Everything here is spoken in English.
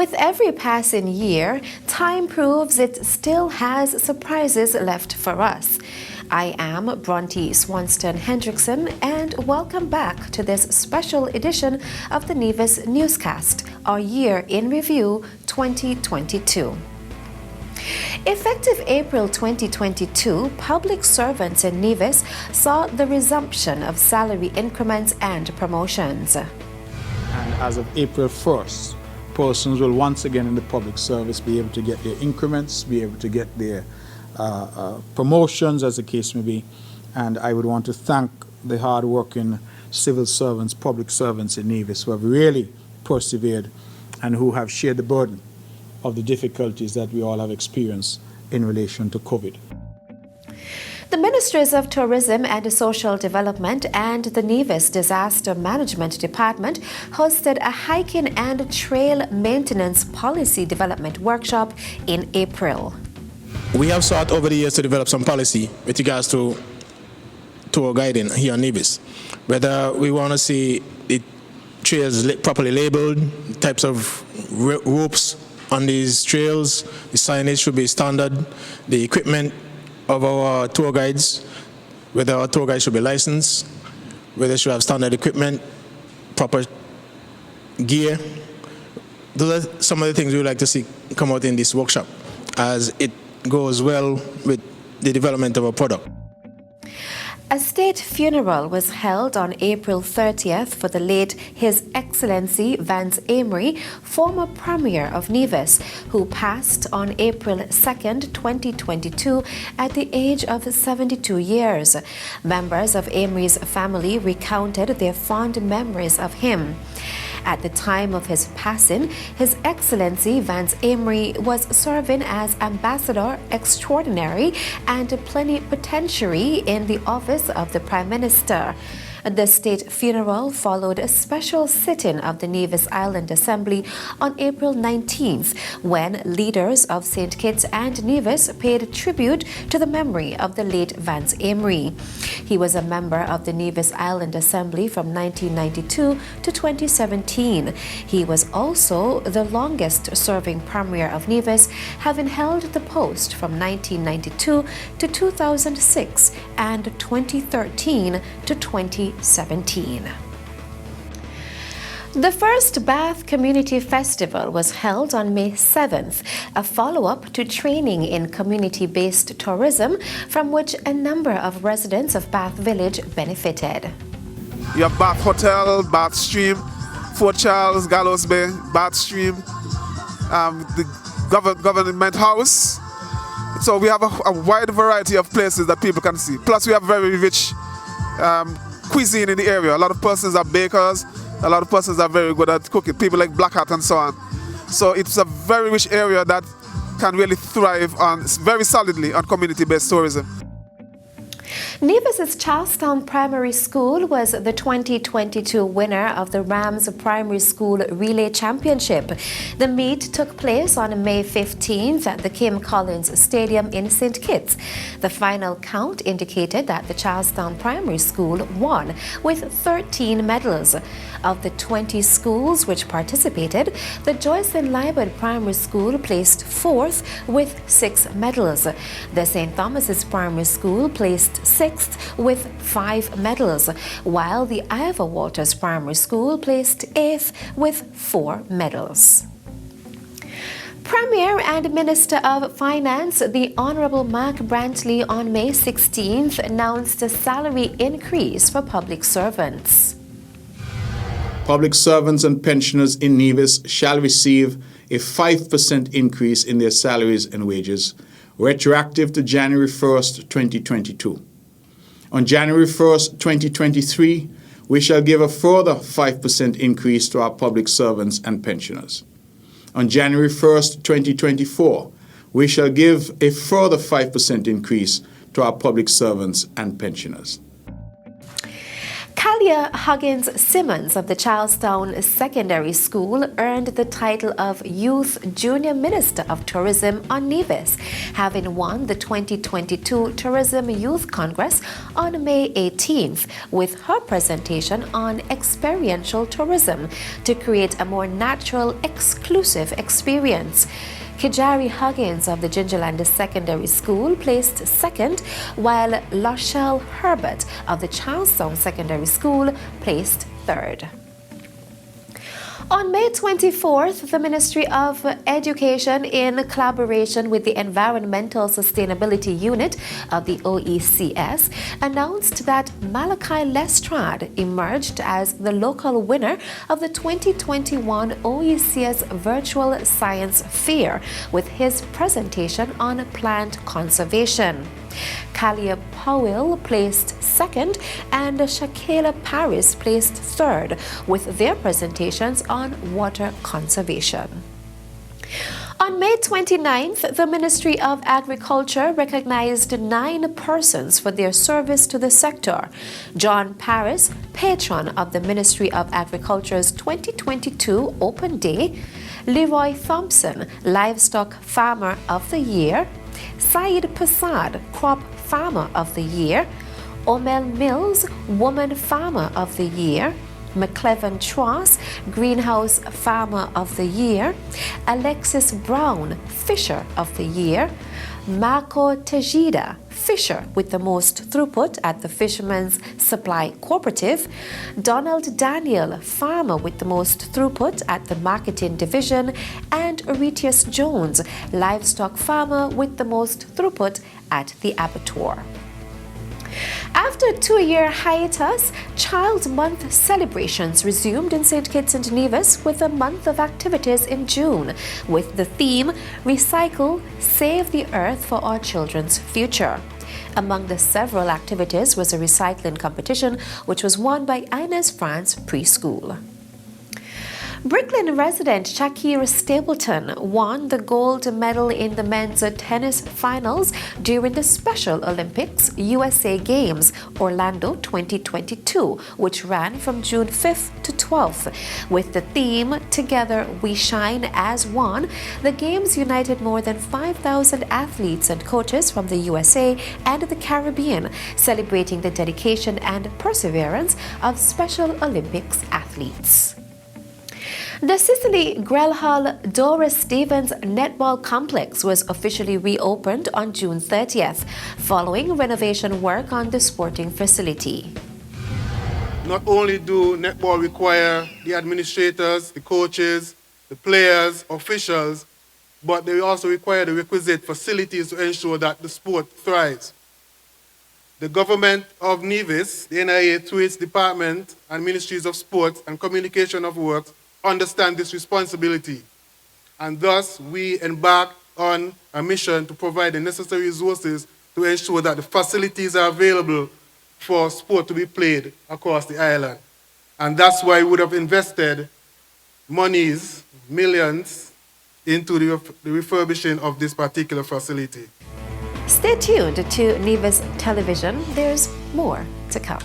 With every passing year, time proves it still has surprises left for us. I am Bronte Swanston Hendrickson, and welcome back to this special edition of the Nevis Newscast, our Year in Review 2022. Effective April 2022, public servants in Nevis saw the resumption of salary increments and promotions. And as of April 1st, persons will once again in the public service be able to get their increments, be able to get their promotions, as the case may be. And I would want to thank the hard-working civil servants, public servants in Nevis who have really persevered and who have shared the burden of the difficulties that we all have experienced in relation to COVID. The Ministries of Tourism and Social Development and the Nevis Disaster Management Department hosted a hiking and trail maintenance policy development workshop in April. We have sought over the years to develop some policy with regards to tour guiding here in Nevis. Whether we want to see the trails properly labeled, types of ropes on these trails, the signage should be standard, the equipment of our tour guides, whether our tour guides should be licensed, whether they should have standard equipment, proper gear. Those are some of the things we would like to see come out in this workshop, as it goes well with the development of a product. A state funeral was held on April 30th for the late His Excellency Vance Amory, former Premier of Nevis, who passed on April 2nd, 2022 at the age of 72 years. Members of Amory's family recounted their fond memories of him. At the time of his passing, His Excellency Vance Amory was serving as Ambassador Extraordinary and Plenipotentiary in the office of the Prime Minister. The state funeral followed a special sitting of the Nevis Island Assembly on April 19th, when leaders of St. Kitts and Nevis paid tribute to the memory of the late Vance Amory. He was a member of the Nevis Island Assembly from 1992 to 2017. He was also the longest-serving Premier of Nevis, having held the post from 1992 to 2006 and 2013 to 2017. The first Bath Community Festival was held on May 7th, a follow-up to training in community-based tourism from which a number of residents of Bath Village benefited. You have Bath Hotel, Bath Stream, Fort Charles, Gallows Bay, Bath Stream, the Government House. So we have a wide variety of places that people can see. Plus we have very rich cuisine in the area. A lot of persons are bakers, a lot of persons are very good at cooking, people like Black Hat and so on. So it's a very rich area that can really thrive on very solidly on community-based tourism. Nevis's Charlestown Primary School was the 2022 winner of the Rams Primary School Relay Championship. The meet took place on May 15th at the Kim Collins Stadium in St. Kitts. The final count indicated that the Charlestown Primary School won with 13 medals. Of the 20 schools which participated, the Joycelyn Liebert Primary School placed 4th with 6 medals. The St. Thomas's Primary School placed 6th with 5 medals, while the Ivor Walters Primary School placed 8th with 4 medals. Premier and Minister of Finance, the Honourable Mark Brantley, on May 16th announced a salary increase for public servants. Public servants and pensioners in Nevis shall receive a 5% increase in their salaries and wages, retroactive to January 1st, 2022. On January 1st, 2023, we shall give a further 5% increase to our public servants and pensioners. On January 1st, 2024, we shall give a further 5% increase to our public servants and pensioners. Kalia Huggins Simmons of the Charlestown Secondary School earned the title of Youth Junior Minister of Tourism on Nevis, having won the 2022 Tourism Youth Congress on May 18th with her presentation on experiential tourism to create a more natural, exclusive experience. Kijari Huggins of the Gingerland Secondary School placed second, while Lachelle Herbert of the Charlestown Secondary School placed third. On May 24th, the Ministry of Education, in collaboration with the Environmental Sustainability Unit of the OECS, announced that Malachi Lestrade emerged as the local winner of the 2021 OECS Virtual Science Fair with his presentation on plant conservation. Kalia Powell placed second and Shakela Paris placed third with their presentations on water conservation. On May 29th, the Ministry of Agriculture recognized 9 persons for their service to the sector. John Paris, patron of the Ministry of Agriculture's 2022 Open Day; Leroy Thompson, Livestock Farmer of the Year; Saeed Passad, Crop Farmer of the Year; Omel Mills, Woman Farmer of the Year; McClevin Tross, Greenhouse Farmer of the Year; Alexis Brown, Fisher of the Year; Marco Tejida, Fisher with the most throughput at the Fishermen's Supply Cooperative; Donald Daniel, Farmer with the most throughput at the Marketing Division; and Auretius Jones, Livestock Farmer with the most throughput at the Abattoir. After a 2-year hiatus, Child Month celebrations resumed in St. Kitts and Nevis with a month of activities in June, with the theme Recycle, Save the Earth for Our Children's Future. Among the several activities was a recycling competition, which was won by Inez France Preschool. Brooklyn resident Shakir Stapleton won the gold medal in the men's tennis finals during the Special Olympics USA Games Orlando 2022, which ran from June 5th to 12th. With the theme Together We Shine as One, the Games united more than 5,000 athletes and coaches from the USA and the Caribbean, celebrating the dedication and perseverance of Special Olympics athletes. The Cicely Grelhall Doris Stevens Netball Complex was officially reopened on June 30th, following renovation work on the sporting facility. Not only do netball require the administrators, the coaches, the players, officials, but they also require the requisite facilities to ensure that the sport thrives. The government of Nevis, the NIA, through its department and ministries of sports and communication of works, understand this responsibility, and thus we embark on a mission to provide the necessary resources to ensure that the facilities are available for sport to be played across the island. And that's why we would have invested monies, millions, into the refurbishing of this particular facility. Stay tuned to Nevis Television. There's more to come.